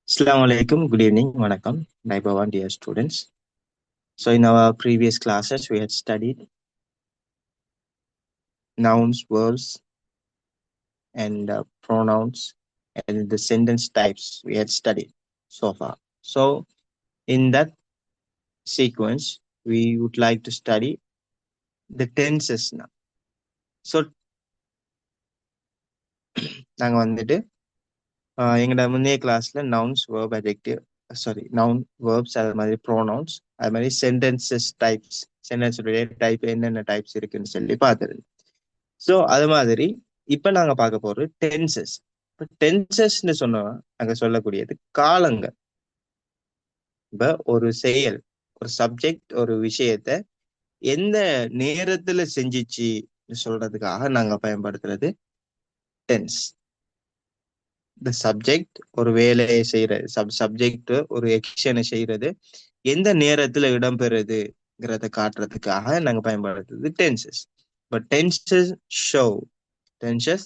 Assalamu alaikum. Good evening. Vanakkam. Naibawan, dear students. So, in our previous classes, we had studied nouns, verbs, and pronouns, and the sentence types we had studied so far. So, in that sequence, we would like to study the tenses now. So, நாங்க வந்துட்டு எங்களோட முந்தைய கிளாஸ்ல nouns verb adjective noun verbs அது மாதிரி pronouns அது மாதிரி sentences types சென்டென்ஸுடைய type என்னென்ன டைப்ஸ் இருக்குன்னு சொல்லி பார்த்துருந்தோம். ஸோ அது மாதிரி இப்ப நாங்க பார்க்க போறது டென்சஸ். இப்ப டென்சஸ்ன்னு சொன்னா நாங்க சொல்லக்கூடியது காலங்கள். இப்ப ஒரு செயல், ஒரு சப்ஜெக்ட், ஒரு விஷயத்த எந்த நேரத்துல செஞ்சிச்சு சொல்றதுக்காக நாங்க பயன்படுத்துறது டென்ஸ். இந்த சப்ஜெக்ட் ஒரு வேலையை செய்யறது, சப்ஜெக்ட் ஒரு எக்ஷனை செய்யறது எந்த நேரத்துல இடம்பெறுதுங்கிறத காட்டுறதுக்காக நாங்க பயன்படுத்துறது tenses. But show tenses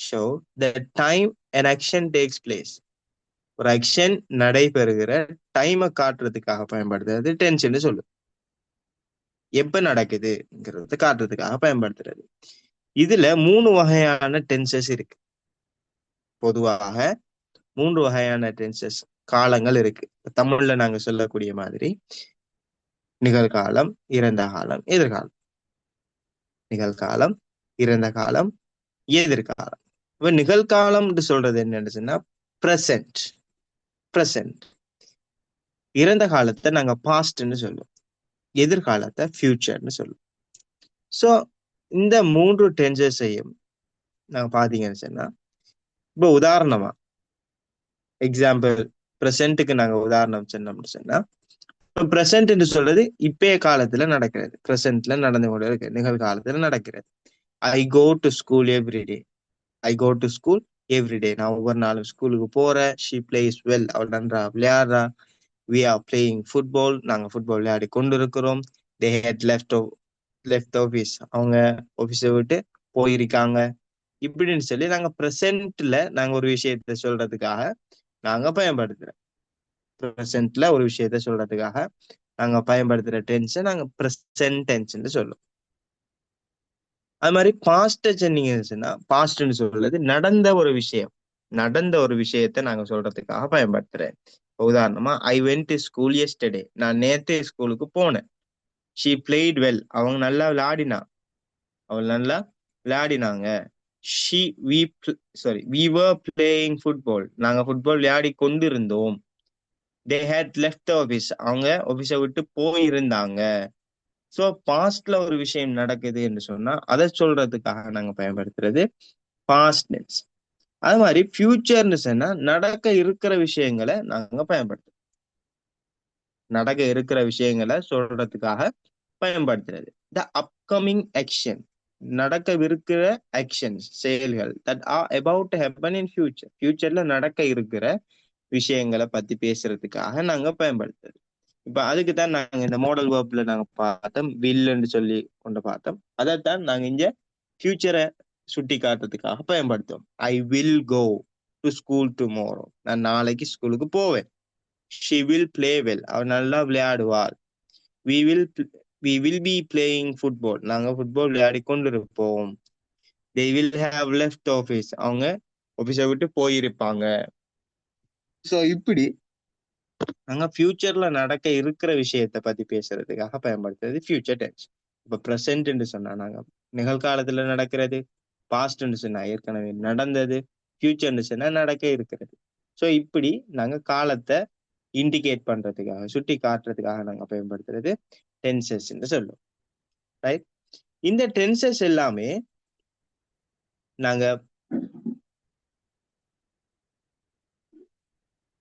show the time an action takes place. ஒரு ஆக்ஷன் நடைபெறுகிற டைமை காட்டுறதுக்காக பயன்படுத்துறது டென்ஸ்ன்னு சொல்லு. எப்ப நடக்குதுங்கிறத காட்டுறதுக்காக பயன்படுத்துறது. இதுல 3 வகையான டென்சஸ் இருக்கு. பொதுவாக 3 வகையான டென்சஸ் காலங்கள் இருக்கு. தமிழ்ல நாங்க சொல்லக்கூடிய மாதிரி நிகழ்காலம், இறந்த காலம், எதிர்காலம். நிகழ்காலம், இறந்த காலம், எதிர்காலம். இப்ப நிகழ்காலம் சொல்றது என்னன்னு பிரசன்ட். பிரசன்ட். இறந்த காலத்தை நாங்க பாஸ்ட்னு சொல்லுவோம், எதிர்காலத்தை ஃபியூச்சர்னு சொல்லுவோம். ஸோ இந்த 3 டென்சஸையும் நாங்க பாத்தீங்கன்னு சொன்னா, இப்போ உதாரணமா எக்ஸாம்பிள் பிரசன்ட்டுக்கு நாங்க உதாரணம் சொன்னோம்னு சொன்னா, பிரசன்ட்னு சொல்றது இப்பய காலத்துல நடக்கிறது, பிரசன்ட்ல நடந்து கொண்டு இருக்கு, நிகழ்காலத்துல நடக்கிறது. I go to school everyday. I go to school everyday. நான் ஒவ்வொரு நாளும் ஸ்கூலுக்கு போறேன். She plays well. அவள் நன்றா விளையாடுறா. we are playing football. நாங்க ஃபுட்பால் விளையாடி கொண்டு இருக்கிறோம். they had left office. அவங்க ஆபீஸை விட்டு போயிருக்காங்க. இப்படின்னு சொல்லி நாங்க பிரசன்ட்ல நாங்க ஒரு விஷயத்த சொல்றதுக்காக நாங்க பயன்படுத்துறோம். பிரசன்ட்ல ஒரு விஷயத்த சொல்றதுக்காக நாங்க பயன்படுத்துற டென்ஸை நாங்க பிரசன்ட் டென்ஸ்ன்னு சொல்லுவோம். அது மாதிரி பாஸ்ட் சொன்னீங்கன்னா, பாஸ்ட்னு சொல்றது நடந்த ஒரு விஷயம், நடந்த ஒரு விஷயத்த நாங்க சொல்றதுக்காக பயன்படுத்துறேன். உதாரணமா I went to school yesterday. நான் நேத்தே ஸ்கூலுக்கு போனேன். She played well. அவங்க நல்லா விளையாடினா. அவள் நல்லா விளையாடினாங்க. We we we were playing football. நாங்க ஃபுட்பால் விளையாடி கொண்டு இருந்தோம். They had left office. அவங்க ஆபீஸை விட்டு போயிருந்தாங்க. ஸோ பாஸ்ட்ல ஒரு விஷயம் நடக்குது என்று சொன்னா அதை சொல்றதுக்காக நாங்க பயன்படுத்துறது பாஸ்ட் டென்ஸ். அது மாதிரி ஃபியூச்சர்னு சொன்னா நடக்க இருக்கிற விஷயங்களை நாங்க பயன்படுத்துறோம். நடக்க இருக்கிற விஷயங்களை சொல்றதுக்காக பயன்படுத்துறது த அப்கமிங் ஆக்ஷன். நடக்கவிருக்கிற ஆக்ஷன்ஸ், செயல்கள் that R about happen in future. ஃபியூச்சர்ல நடக்க இருக்கிற விஷயங்களை பத்தி பேசுறதுக்காக நாங்க பயன்படுத்துறது. இப்ப அதுக்கு தான் நாங்க இந்த மாடல் வேர்ப்ல நாங்க பார்த்தோம், வில்லுன்னு சொல்லி கொண்டு பார்த்தோம். அதைத்தான் நாங்க இங்க ஃபியூச்சரை சுட்டி காட்டுறதுக்காக பயன்படுத்துவோம். I will go to school tomorrow. நான் நாளைக்கு ஸ்கூலுக்கு போவேன். She will play well. அவள் நல்லா விளையாடுவாள். We will be playing football. நாங்க ஃபுட்பால் விளையாடி கொண்டு இருப்போம். They will have left office. அவங்க ஆபீஸை விட்டு போயிருப்பாங்க. ஸோ இப்படி நாங்க ஃபியூச்சர்ல நடக்க இருக்கிற விஷயத்த பத்தி பேசுறதுக்காக பயன்படுத்துறது ஃபியூச்சர் டென்ஸ். இப்ப ப்ரெசென்ட்னு சொன்னா நாங்க நிகழ்காலத்துல நடக்கிறது, பாஸ்ட்னு சொன்னா ஏற்கனவே நடந்தது, ஃபியூச்சர்னு சொன்னா நடக்க இருக்கிறது. ஸோ இப்படி நாங்க காலத்தை இண்டிகேட் பண்றதுக்காக, சுட்டி காட்டுறதுக்காக நாங்க பயன்படுத்துறது டென்சஸ்ன்னு சொல்லுவோம். ரைட். இந்த டென்சஸ் எல்லாமே நாங்க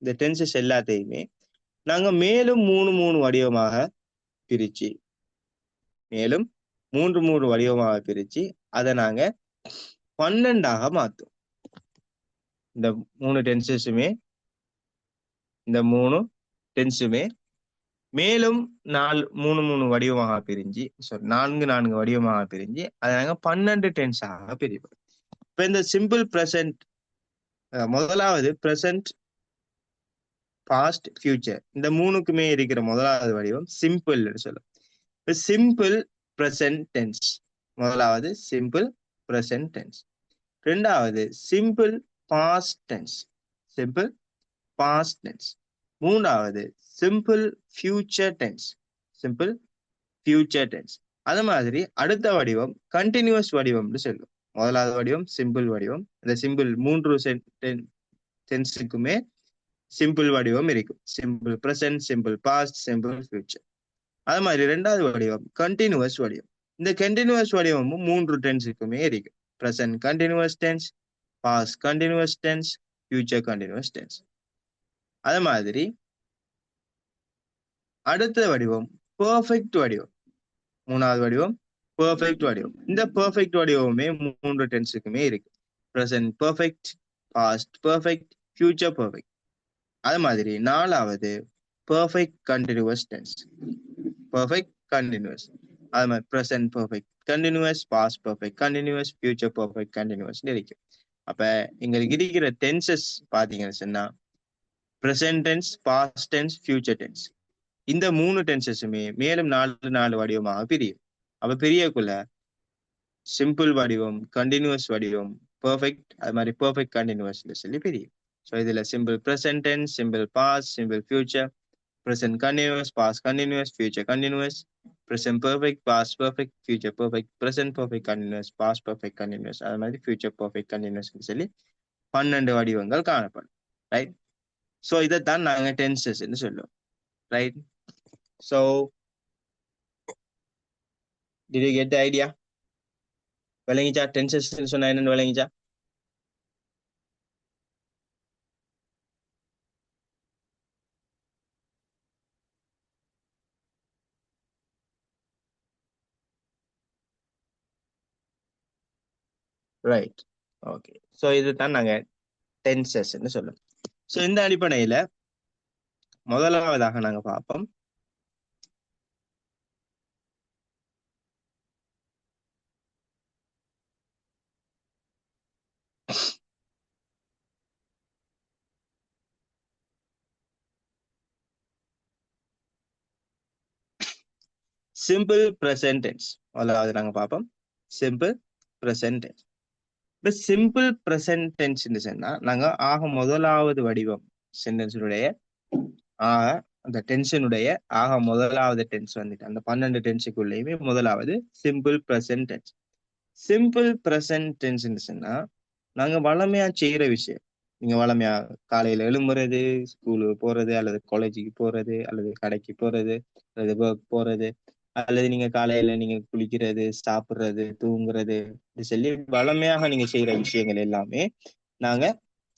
இந்த டென்சஸ் எல்லாத்தையுமே நாங்க மேலும் மூணு வடிவமாக பிரிச்சு, மேலும் மூன்று வடிவமாக பிரிச்சு அதை நாங்க 12ஆக மாத்தும். இந்த மூணு டென்சஸுமே இந்த மூணு டென்ஸுமே மேலும் மூணு வடிவமாக பிரிஞ்சு, நான்கு வடிவமாக பிரிஞ்சு அதை நாங்க 12 டென்ஸாக பிரிப்போம். இப்ப இந்த சிம்பிள் பிரசன்ட், முதலாவது பிரசன்ட் பாஸ்ட், ஃபியூச்சர் இந்த மூணுக்குமே இருக்கிற முதலாவது வடிவம் சிம்பிள் சொல்லும். இப்ப சிம்பிள் பிரசன்ட் டென்ஸ். முதலாவது சிம்பிள் பிரசன்ட் டென்ஸ். ரெண்டாவது simple past tense. Simple past tense. மூணாவது simple future tense. Simple future tense. அது மாதிரி அடுத்த வடிவம் கண்டினியூஸ் வடிவம்னு சொல்லும். முதலாவது வடிவம் சிம்பிள் வடிவம். இந்த சிம்பிள் மூன்று டென்ஸுக்குமே சிம்பிள் வடிவம் இருக்கும். Simple present, simple past, simple future. அது மாதிரி ரெண்டாவது வடிவம் கண்டினியூஸ் வடிவம். இந்த கண்டினியூஸ் வடிவமும் மூன்று டென்ஸுக்குமே இருக்கு. Present continuous tense, past continuous tense, future continuous tense. அது மாதிரி அடுத்த வடிவம் பெர்ஃபெக்ட் வடிவம். மூணாவது வடிவம் பெர்ஃபெக்ட் வடிவம். இந்த பெர்ஃபெக்ட் வடிவமே மூன்று டென்ஸுக்குமே இருக்கு. Present perfect, past perfect, future perfect. அது மாதிரி நாலாவது perfect continuous tense. Perfect continuous. அது மாதிரி present perfect continuous, past perfect continuous, future perfect continuous இருக்கு. அப்ப எங்களுக்கு இருக்கிற டென்சஸ் பாத்தீங்கன்னு சொன்னா present tense, past tense, future tense. இந்த மூணு டென்சஸுமே மேலும் நாலு வடிவமாக பிரியும். அப்ப பிரியக்குள்ள சிம்பிள் வடிவம், கண்டினியூஸ் வடிவம், பெர்ஃபெக்ட், அது மாதிரி பெர்ஃபெக்ட் கண்டினியூஸ்ல சொல்லி பிரியும். ஸோ இதுல simple present tense, simple past, simple future, present continuous, past continuous, future continuous, present perfect, past perfect, future perfect, present perfect continuous, past perfect continuous, அது மாதிரி future perfect continuous சொல்லி 12 வடிவங்கள் காணப்படும். ரைட். ஸோ இதைத்தான் நாங்க tenses சொல்லுவோம். Right. So did you get the idea? விளங்கிச்சா? Tenses சொன்னா என்னன்னு விளங்கிச்சா? ரைட். ஓகே. ஸோ இதுதான் நாங்க டென்சஸ் சொல்லுவோம். ஸோ இந்த அடிப்படையில முதலாவதாக நாங்க பார்ப்போம் சிம்பிள் பிரசன்ட் டென்ஸ். முதலாவது நாங்க பார்ப்போம் சிம்பிள் பிரசன்ட் டென்ஸ். இப்ப சிம்பிள் பிரசன்ட் டென்ஸ் சொன்னா நாங்க முதலாவது வடிவம் சென்டென்ஸினுடைய அந்த டென்ஷனுடைய முதலாவது டென்ஸ் வந்துட்டு அந்த 12 டென்ஸுக்குள்ளேயுமே முதலாவது simple present tense. Simple present tense சொன்னா நாங்க வளமையா செய்யற விஷயம். நீங்க வளமையா காலையில எழும்புறது, ஸ்கூலுக்கு போறது, அல்லது காலேஜுக்கு போறது, அல்லது கடைக்கு போறது, அல்லது ஒர்க் போறது, அல்லது நீங்க காலையில நீங்க குளிக்கிறது, சாப்பிடுறது, தூங்குறது, சொல்லி வளமையாக நீங்க செய்யற விஷயங்கள் எல்லாமே நாங்க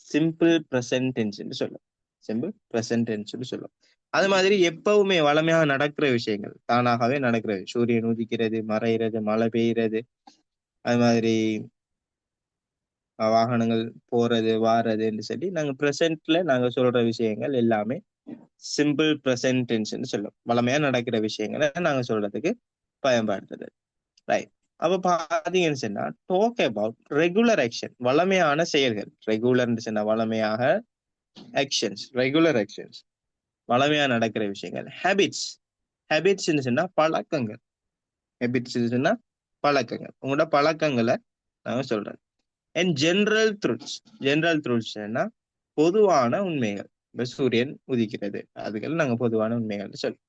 சிம்பிள் பிரசன்ட் டென்ஸ் சொல்லுவோம். சிம்பிள் பிரசன்ட் டென்ஸ் சொல்லுவோம். அது மாதிரி எப்பவுமே வளமையாக நடக்கிற விஷயங்கள், தானாகவே நடக்கிறது, சூரியன் உதிக்கிறது, மறைகிறது, மழை பெய்யறது, அது மாதிரி வாகனங்கள் போறது வாரதுன்னு சொல்லி நாங்க பிரசன்ட்ல நாங்க சொல்ற விஷயங்கள் எல்லாமே சிம்பிள் பிரசன்ட் டென்ஸ்னு சொல்லுவோம். வளமையா நடக்கிற விஷயங்களை நாங்க சொல்றதுக்கு பயன்படுத்துறது. ரைட். அப்ப பாத்தீங்கன்னு சொன்னா டாக் அபவுட் ரெகுலர் ஆக்ஷன், வளமையான செயல்கள். ரெகுலர்னு சொன்னா வளமையாக, ஆக்ஷன்ஸ் ரெகுலர் ஆக்ஷன்ஸ் வளமையா நடக்கிற விஷயங்கள். ஹேபிட்ஸ், ஹேபிட்ஸ்ன்னு சொன்னா பழக்கங்கள். ஹேபிட்ஸ் சொன்னா பழக்கங்கள், உங்களோட பழக்கங்களை நாங்க சொல்றது. அண்ட் ஜெனரல் ட்ரூத்ஸ், ஜெனரல் ட்ரூத்ஸ்னா பொதுவான உண்மைகள். இப்ப சூரியன் உதிக்கிறது, அதுகள் நாங்க பொதுவான உண்மைகள் சொல்லுவோம்.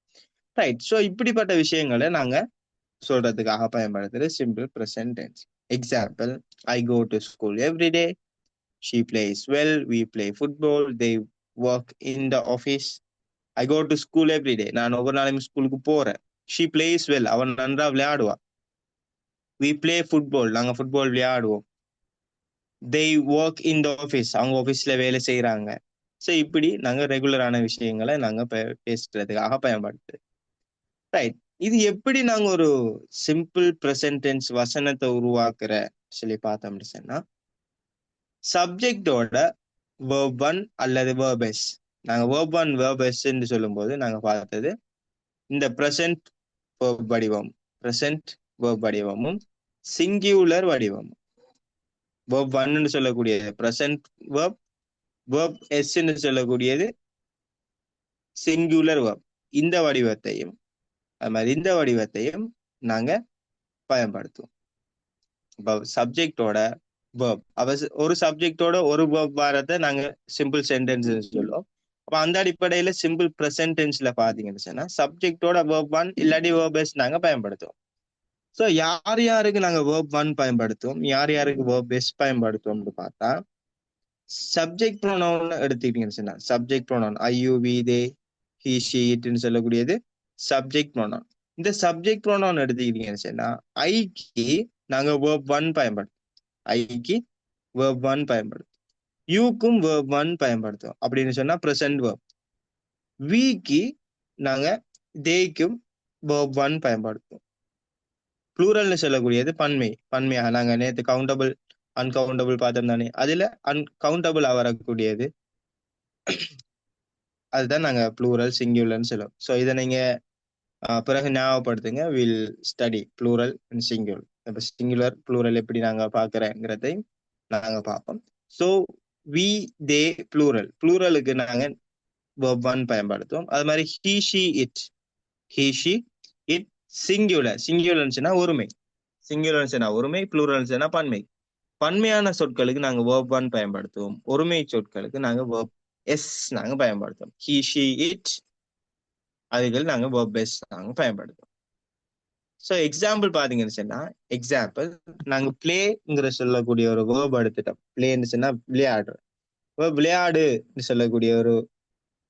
ரைட். ஸோ இப்படிப்பட்ட விஷயங்களை நாங்க சொல்றதுக்காக பயன்படுத்துறது simple present tense. Example, I go to school every day, she plays well, we play football, they work in the office. I go to school every day, நான் ஒவ்வொரு நாளையும் ஸ்கூலுக்கு போறேன். ஷீ பிளேஸ் வெல், அவன் நன்றா விளையாடுவா. வி பிளே ஃபுட்பால், நாங்க football விளையாடுவோம். they work in the office, அவங்க ஆஃபீஸ்ல வேலை செய்யறாங்க. ஸோ இப்படி நாங்க ரெகுலரான விஷயங்களை நாங்க பேசுறதுக்காக பயன்படுத்து. ரைட். இது எப்படி நாங்க ஒரு சிம்பிள் பிரசன்ட் டென்ஸ் வசனத்தை உருவாக்குற சொல்லி பார்த்தோம்னு சொன்னா சப்ஜெக்டோட verb 1 அல்லது verb s. நாங்க verb 1 verb s சொல்லும் போது நாங்க பார்த்தது இந்த பிரசன்ட் verb வடிவம், பிரசன்ட் verb வடிவமும் சிங்குலர் வடிவமும். verb 1 சொல்லக்கூடியது பிரசன்ட் verb, verb s சொல்லக்கூடியது சிங்குலர் verb. இந்த வடிவத்தையும் அது மாதிரி இந்த வடிவத்தையும் நாங்க பயன்படுத்துவோம். இப்போ சப்ஜெக்டோட verb ஒரு சப்ஜெக்டோட ஒரு verb வாரத்தை நாங்க சிம்பிள் சென்டென்ஸ் சொல்லுவோம். அப்ப அந்த அடிப்படையில சிம்பிள் ப்ரெசன்ட் டென்ஸ்ல பாத்தீங்கன்னு சொன்னா சப்ஜெக்டோட verb 1 இல்லாட்டி verb s நாங்க பயன்படுத்துவோம். சோ யார் யாருக்கு நாங்க verb 1 பயன்படுத்துவோம், யார் யாருக்கு verb s பயன்படுத்துவோம்னு பார்த்தா, சப்ஜெக்ட் ப்ரோனவுன் எடுத்துக்கிட்டீங்கன்னு சொன்னா subject pronoun I you we they he she இட்னு சொல்லக்கூடியது சப்ஜெக்ட் ப்ரோனவுன். இந்த சப்ஜெக்ட் ப்ரோனவுன் எடுத்துக்கிட்டீங்கன்னு சொன்னா ஐக்கு நாங்க verb 1 பயன்படுத்துவோம். ஐக்கு verb 1 பயன்படுத்தும். யூக்கும் verb 1 பயன்படுத்துவோம். அப்படின்னு சொன்னா ப்ரெசன்ட் verb. விக்கு நாங்க தேய்க்கும் verb 1 பயன்படுத்துவோம். ப்ளூரல்னு சொல்லக்கூடியது பன்மையாக நாங்க நேத்து கவுண்டபிள் அன்கவுண்டபிள் பார்த்தோம் தானே, அதுல அன்கவுண்டபிளா வரக்கூடியது அதுதான் நாங்க ப்ளூரல் சிங்குலர்னு சொல்லுவோம். ஸோ இதை நீங்க பிறகு ஞாபகப்படுத்துங்க. Will study plural and singular. இப்போ சிங்குலர் ப்ளூரல் எப்படி நாங்க பாக்குறேங்கிறதை நாங்க பார்ப்போம். ஸோ வி தே ப்ளூரலுக்கு நாங்க verb 1 பயன்படுத்துவோம். அது மாதிரி he she it சிங்குலர்னா ஒருமை, சிங்குலர்னா ஒருமை, ப்ளூரல்ஸ்னா பன்மை. பன்மையான சொற்களுக்கு நாங்க verb 1 பயன்படுத்துவோம். ஒருமை சொற்களுக்கு நாங்க verb s நாங்க பயன்படுத்துவோம். he she it அதுகள் நாங்க verb s நாங்க பயன்படுத்துவோம். ஸோ எக்ஸாம்பிள் பாத்தீங்கன்னு சொன்னா எக்ஸாம்பிள் நாங்க பிளேங்கிற சொல்லக்கூடிய ஒரு verb எடுத்துட்டோம். பிளேன்னு சொன்னா விளையாடு. விளையாடுன்னு சொல்லக்கூடிய ஒரு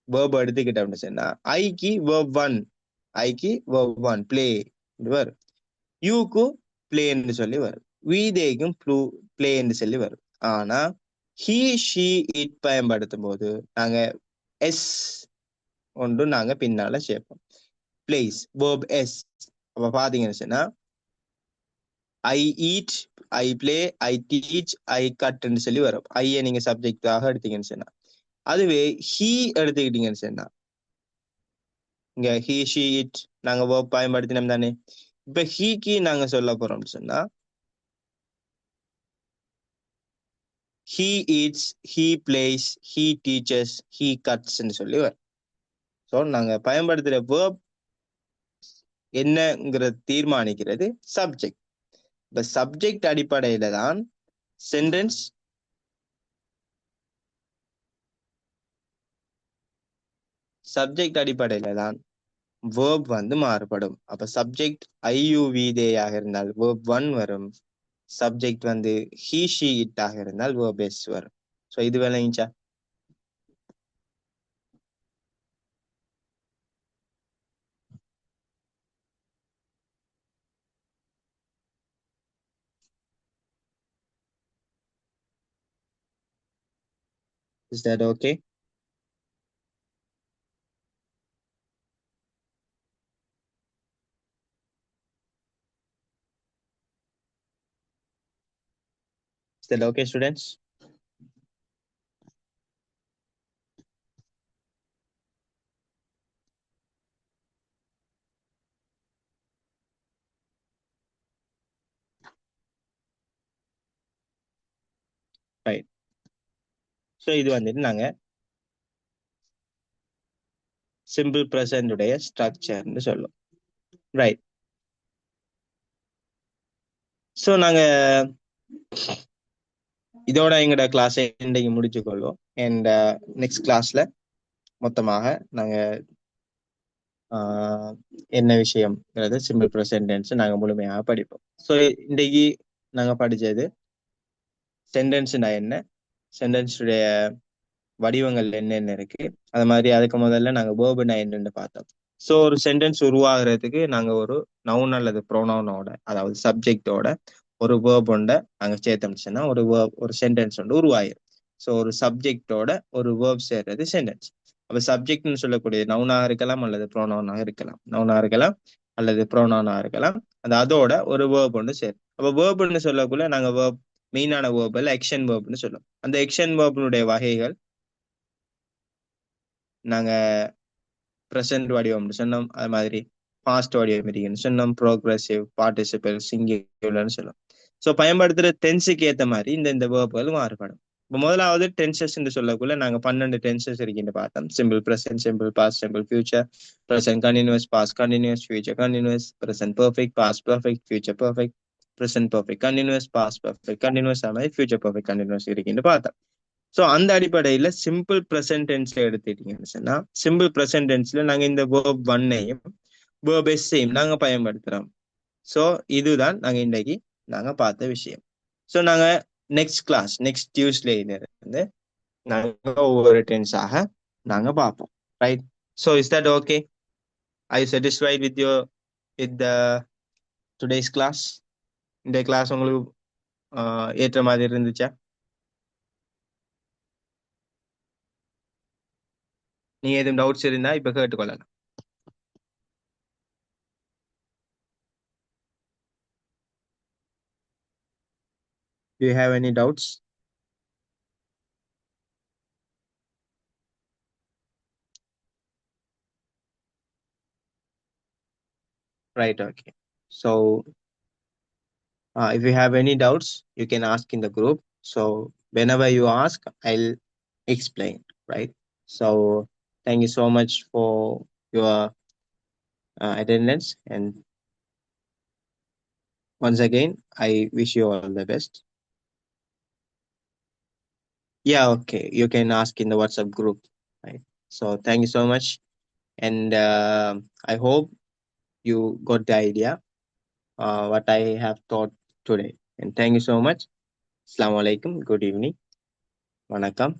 verb எடுத்துக்கிட்டோம்னு சொன்னா ஐக்கு verb 1 பிளே வரும். யூக்கு பிளேன்னு சொல்லி வரும். வீதேக்கும் பிளேன்னு சொல்லி வரும். ஆனா he she it பயன்படுத்தும் போது நாங்க எஸ் ஒன்று நாங்க பின்னால சேர்ப்போம். Plays verb s. அப்ப பாத்தீங்கன்னு சொன்னா I eat, I play, I teach, I கட்ன்னு சொல்லி வரும். ஐய நீங்க சப்ஜெக்டாக எடுத்தீங்கன்னு சொன்னா. அதுவே ஹீ எடுத்துக்கிட்டீங்கன்னு சொன்னா இங்க he she it நாங்க verb பயன்படுத்தினோம் தானே. இப்ப ஹீக்கு நாங்க சொல்ல போறோம்னு சொன்னா he eats, he plays, he teaches, he cuts ன்னு சொல்லி வரும். ஸோ நாங்க பயன்படுத்துற verb என்னங்கிற தீர்மானிக்கிறது சப்ஜெக்ட். இப்ப சப்ஜெக்ட் அடிப்படையில தான் சென்டென்ஸ் சப்ஜெக்ட் அடிப்படையில தான் verb வந்து மாறுபடும். அப்ப சப்ஜெக்ட் ஐயுவி தேயாக இருந்தால் verb 1 வரும். சப்ஜெக்ட் வந்து he she it ஆக இருந்தால் verb s வரும். ஸோ இது விளங்கிச்சா? Is that okay? Is that okay, students? Right. So இது வந்துட்டு நாங்க சிம்பிள் ப்ரெசன்ட் உடைய ஸ்ட்ரக்சர்னு சொல்லுவோம். ரைட். ஸோ நாங்க இதோட எங்களோட கிளாஸை இன்றைக்கு முடிச்சுக்கொள்வோம். அண்ட் நெக்ஸ்ட் கிளாஸ்ல மொத்தமாக நாங்க என்ன விஷயம்ங்கிறது சிம்பிள் ப்ரெசன்ட் டென்ஸ் நாங்க முழுமையாக படிப்போம். ஸோ இன்றைக்கு நாங்க படிச்சது சென்டென்ஸ்னா என்ன, சென்டென்ஸுடைய வடிவங்கள் என்னென்ன இருக்கு, அது மாதிரி அதுக்கு முதல்ல நாங்க வேர்புனா என்னன்னு பார்த்தோம். ஸோ ஒரு சென்டென்ஸ் உருவாகிறதுக்கு நாங்க ஒரு நவுன் அல்லது ப்ரோனவுனோட, அதாவது சப்ஜெக்டோட ஒரு வேர்ப் ஒன்றை நாங்க சேர்த்தோம்னா ஒரு சென்டென்ஸ் ஒன்று உருவாயிரும். ஸோ ஒரு சப்ஜெக்டோட ஒரு வேர்ப் சேர்றது சென்டென்ஸ். அப்ப சப்ஜெக்ட்னு சொல்லக்கூடிய நவுனாக இருக்கலாம் அல்லது ப்ரோனவுனாக இருக்கலாம், நவுனாக இருக்கலாம் அல்லது ப்ரோனவுனாக இருக்கலாம். அதோட ஒரு வேர்ப் ஒன்று சேரும். அப்ப வேர்ப்னு சொல்லக்குள்ள நாங்க வேர்ப் மெயினான வேர்ப் இல்ல எக்ஷன் வேர்ப்னு சொல்லுவோம். அந்த எக்ஷன் வேர்பினுடைய வகைகள் நாங்க ப்ரெசன்ட் வடிவம்னு சொன்னோம், அது மாதிரி பாஸ்ட் வடிவம் இருக்குன்னு சொன்னோம், ப்ரோக்ரெசிவ், பார்ட்டிசிபிள், சிங்குலர்னு சொல்லுவோம். ஸோ பயன்படுத்துற டென்ஸுக்கு ஏற்ற மாதிரி இந்த வேர்புகள் மாறுபடும். இப்போ முதலாவது டென்சஸ் என்று சொல்லக்குள்ள நாங்க 12 டென்சஸ் இருக்குன்னு பார்த்தோம். Simple present, simple past, simple future, present continuous, past continuous, future continuous, present perfect, past perfect, future perfect, present perfect continuous, past perfect continuous, அது மாதிரி ஃபியூச்சர் பெர்ஃபெக்ட் கண்டினியூஸ் இருக்குன்னு பார்த்தோம். ஸோ அந்த அடிப்படையில சிம்பிள் ப்ரெசன்ட் டென்ஸ் எடுத்துட்டீங்கன்னு சொன்னா, simple present டென்ஸ்ல நாங்க இந்த verb ஒன்னையும் வேர்ப் எஸ்ஸையும் நாங்க பயன்படுத்துறோம். ஸோ இதுதான் நாங்க இன்றைக்கு நாங்க பார்த்த விஷயம். ஸோ நாங்க நெக்ஸ்ட் டியூஸ்டேல இருந்து நாங்க ஒவ்வொரு டென்ஸாக நாங்க பார்ப்போம். Right? So is that okay? I satisfied with your with the today's class? இந்த கிளாஸ் உங்களுக்கு ஏற்ற மாதிரி இருந்துச்சா? நீங்க எதுவும் டவுட்ஸ் இருந்தா இப்ப கேட்டுக்கொள்ளலாம். Do you have any doubts? Right, okay. So if you have any doubts, you can ask in the group. So whenever you ask, I'll explain, right? So thank you so much for your attendance. And once again, I wish you all the best. Yeah, okay. You can ask in the WhatsApp group, right? So thank you so much. And I hope you got the idea what I have taught today. And thank you so much. Assalamu alaikum. Good evening. Vanakkam.